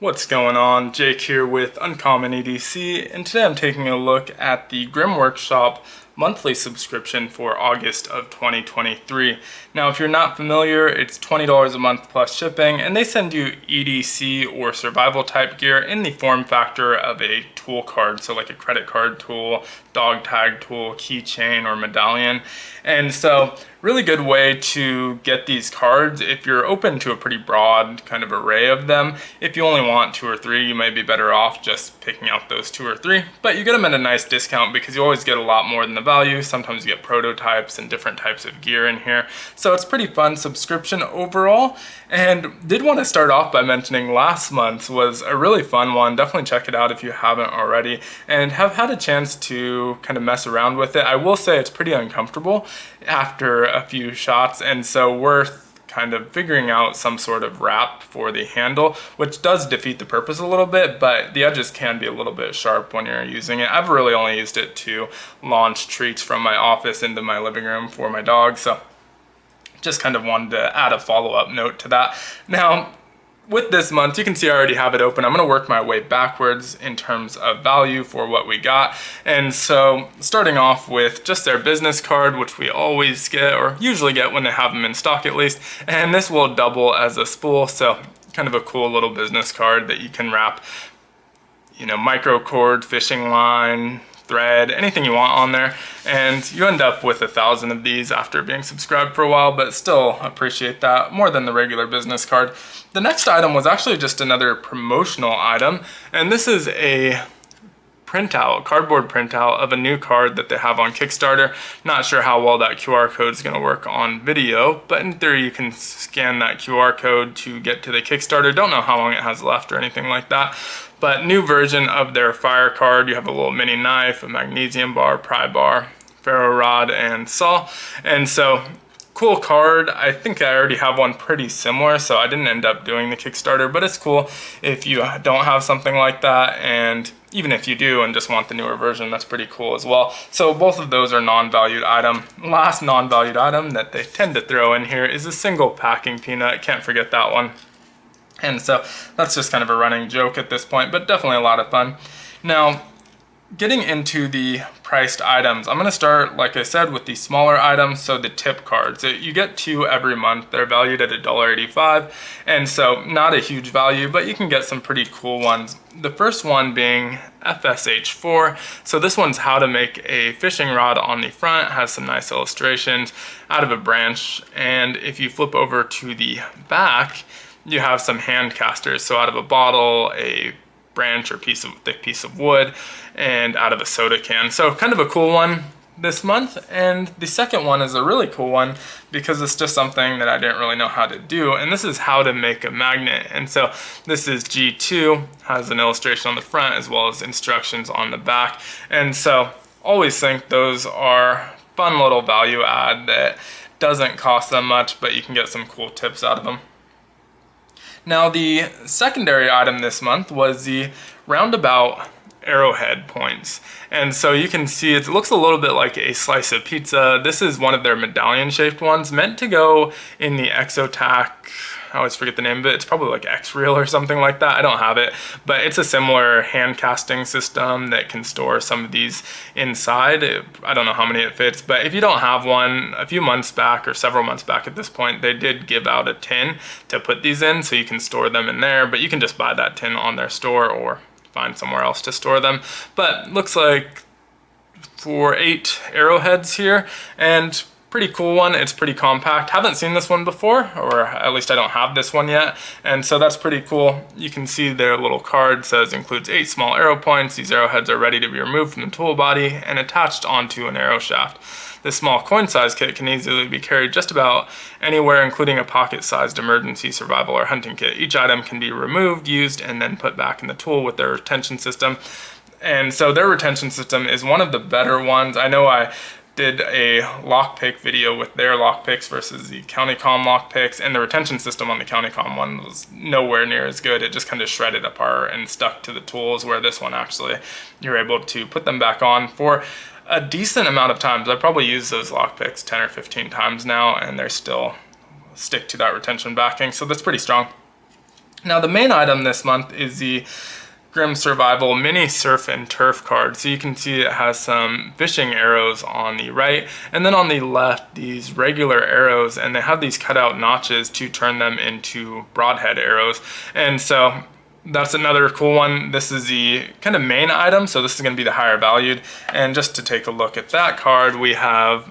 What's going on? Jake here with Uncommon EDC, and today I'm taking a look at the Grim Workshop monthly subscription for August of 2023. Now, if you're not familiar, it's $20 a month plus shipping, and they send you EDC or survival type gear in the form factor of a tool card, so like a credit card tool, dog tag tool, keychain, or medallion. And so really good way to get these cards if you're open to a pretty broad kind of array of them. If you only want 2 or 3, you might be better off just picking out those 2 or 3, but you get them at a nice discount because you always get a lot more than the value. Sometimes you get prototypes and different types of gear in here. So it's pretty fun subscription overall. And did want to start off by mentioning last month's was a really fun one. Definitely check it out if you haven't already, and have had a chance to kind of mess around with it. I will say it's pretty uncomfortable after a few shots, and so worth kind of figuring out some sort of wrap for the handle, which does defeat the purpose a little bit, but the edges can be a little bit sharp when you're using it. I've really only used it to launch treats from my office into my living room for my dog, so just kind of wanted to add a follow-up note to that. Now, with this month, you can see I already have it open. I'm going to work my way backwards in terms of value for what we got. And so starting off with just their business card, which we always get, or usually get when they have them in stock at least. And this will double as a spool. So kind of a cool little business card that you can wrap, micro cord, fishing line, thread, anything you want on there, and you end up with 1,000 of these after being subscribed for a while, but still appreciate that more than the regular business card. The next item was actually just another promotional item, and this is a printout, cardboard printout of a new card that they have on Kickstarter. Not sure how well that QR code is going to work on video, but in theory you can scan that QR code to get to the Kickstarter. Don't know how long it has left or anything like that. But new version of their fire card. You have a little mini knife, a magnesium bar, pry bar, ferro rod, and saw. And so cool card. I think I already have one pretty similar, so I didn't end up doing the Kickstarter, but it's cool if you don't have something like that, and even if you do and just want the newer version, that's pretty cool as well. So both of those are non-valued item. Last non-valued item that they tend to throw in here is a single packing peanut. Can't forget that one. And so that's just kind of a running joke at this point, but definitely a lot of fun. Now, getting into the priced items, I'm going to start, like I said, with the smaller items, so the tip cards. You get 2 every month. They're valued at $1.85, and so not a huge value, but you can get some pretty cool ones. The first one being FSH4. So this one's how to make a fishing rod on the front. It has some nice illustrations out of a branch, and if you flip over to the back, you have some hand casters, so out of a bottle, a branch or thick piece of wood, and out of a soda can. So kind of a cool one this month. And the second one is a really cool one because it's just something that I didn't really know how to do, and this is how to make a magnet. And so this is G2, has an illustration on the front as well as instructions on the back. And so always think those are fun little value add that doesn't cost them much, but you can get some cool tips out of them. Now, the secondary item this month was the roundabout Arrowhead Points. And so you can see it looks a little bit like a slice of pizza. This is one of their medallion shaped ones, meant to go in the Exotac, I always forget the name of it. It's probably like X-Reel or something like that. I don't have it, but it's a similar hand casting system that can store some of these inside. I don't know how many it fits, but if you don't have one, a few months back or several months back at this point, they did give out a tin to put these in, so you can store them in there, but you can just buy that tin on their store or find somewhere else to store them. But looks like for 8 arrowheads here, and pretty cool one. It's pretty compact. Haven't seen this one before, or at least I don't have this one yet, and so that's pretty cool. You can see their little card says includes 8 small arrow points. These arrowheads are ready to be removed from the tool body and attached onto an arrow shaft. This small coin-sized kit can easily be carried just about anywhere, including a pocket-sized emergency survival or hunting kit. Each item can be removed, used, and then put back in the tool with their retention system. And so their retention system is one of the better ones. I know I did a lockpick video with their lockpicks versus the CountyCom lockpicks, and the retention system on the CountyCom one was nowhere near as good. It just kind of shredded apart and stuck to the tools, where this one actually, you're able to put them back on for a decent amount of times. I probably used those lockpicks 10 or 15 times now, and they're still stick to that retention backing, so that's pretty strong. Now the main item this month is the Grim Survival Mini Surf and Turf card. So you can see it has some fishing arrows on the right, and then on the left these regular arrows, and they have these cutout notches to turn them into broadhead arrows. And so that's another cool one. This is the kind of main item, so this is going to be the higher valued. And just to take a look at that card, we have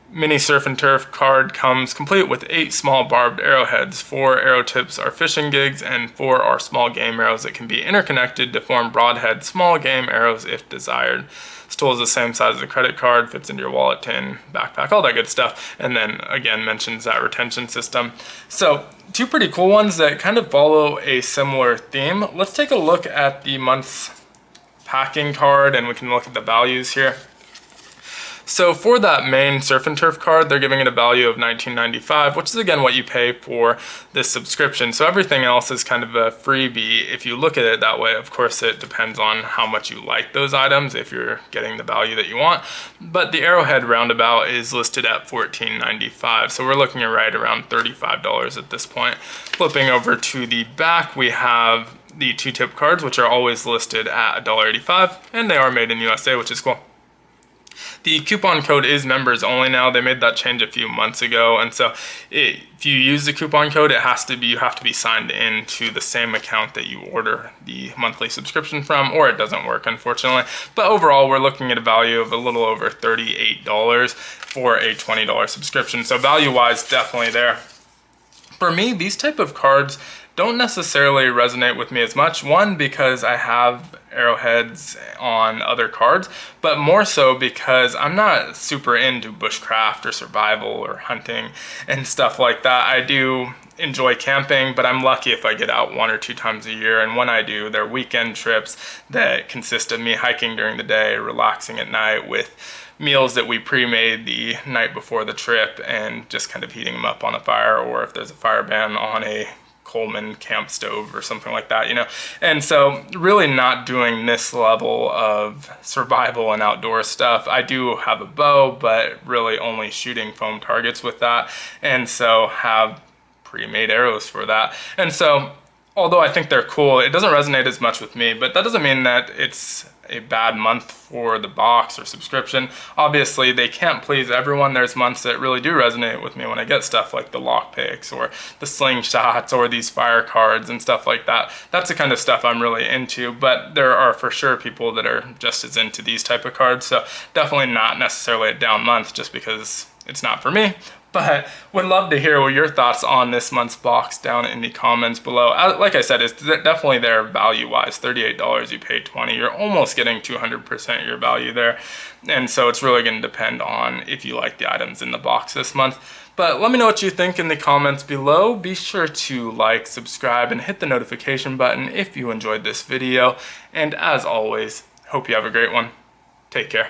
Mini Surf and Turf card comes complete with 8 small barbed arrowheads. 4 arrow tips are fishing gigs, and 4 are small game arrows that can be interconnected to form broadhead small game arrows if desired. This tool is the same size as a credit card, fits into your wallet, tin, backpack, all that good stuff. And then again mentions that retention system. So 2 pretty cool ones that kind of follow a similar theme. Let's take a look at the month's packing card, and we can look at the values here. So for that main Surf and Turf card, they're giving it a value of $19.95, which is again what you pay for this subscription. So everything else is kind of a freebie if you look at it that way. Of course, it depends on how much you like those items, if you're getting the value that you want. But the Arrowhead roundabout is listed at $14.95, so we're looking at right around $35 at this point. Flipping over to the back, we have the 2 tip cards, which are always listed at $1.85, and they are made in USA, which is cool. The coupon code is members only now. They made that change a few months ago, and so if you use the coupon code, you have to be signed in to the same account that you order the monthly subscription from, or it doesn't work, unfortunately. But overall, we're looking at a value of a little over $38 for a $20 subscription. So value-wise, definitely there. For me, these type of cards don't necessarily resonate with me as much. One, because I have arrowheads on other cards, but more so because I'm not super into bushcraft or survival or hunting and stuff like that. I do enjoy camping, but I'm lucky if I get out 1 or 2 times a year, and when I do, they're weekend trips that consist of me hiking during the day, relaxing at night with meals that we pre-made the night before the trip and just kind of heating them up on a fire, or if there's a fire ban, on a Coleman camp stove or something like that, you know. And so really not doing this level of survival and outdoor stuff. I do have a bow, but really only shooting foam targets with that, and so have pre-made arrows for that. And so although I think they're cool, it doesn't resonate as much with me, but that doesn't mean that it's a bad month for the box or subscription. Obviously, they can't please everyone. There's months that really do resonate with me when I get stuff like the lockpicks or the slingshots or these fire cards and stuff like that. That's the kind of stuff I'm really into, but there are for sure people that are just as into these type of cards, so definitely not necessarily a down month just because it's not for me. But would love to hear what your thoughts on this month's box down in the comments below. Like I said, it's definitely there value-wise. $38, you pay $20. You're almost getting 200% your value there. And so it's really going to depend on if you like the items in the box this month. But let me know what you think in the comments below. Be sure to like, subscribe, and hit the notification button if you enjoyed this video. And as always, hope you have a great one. Take care.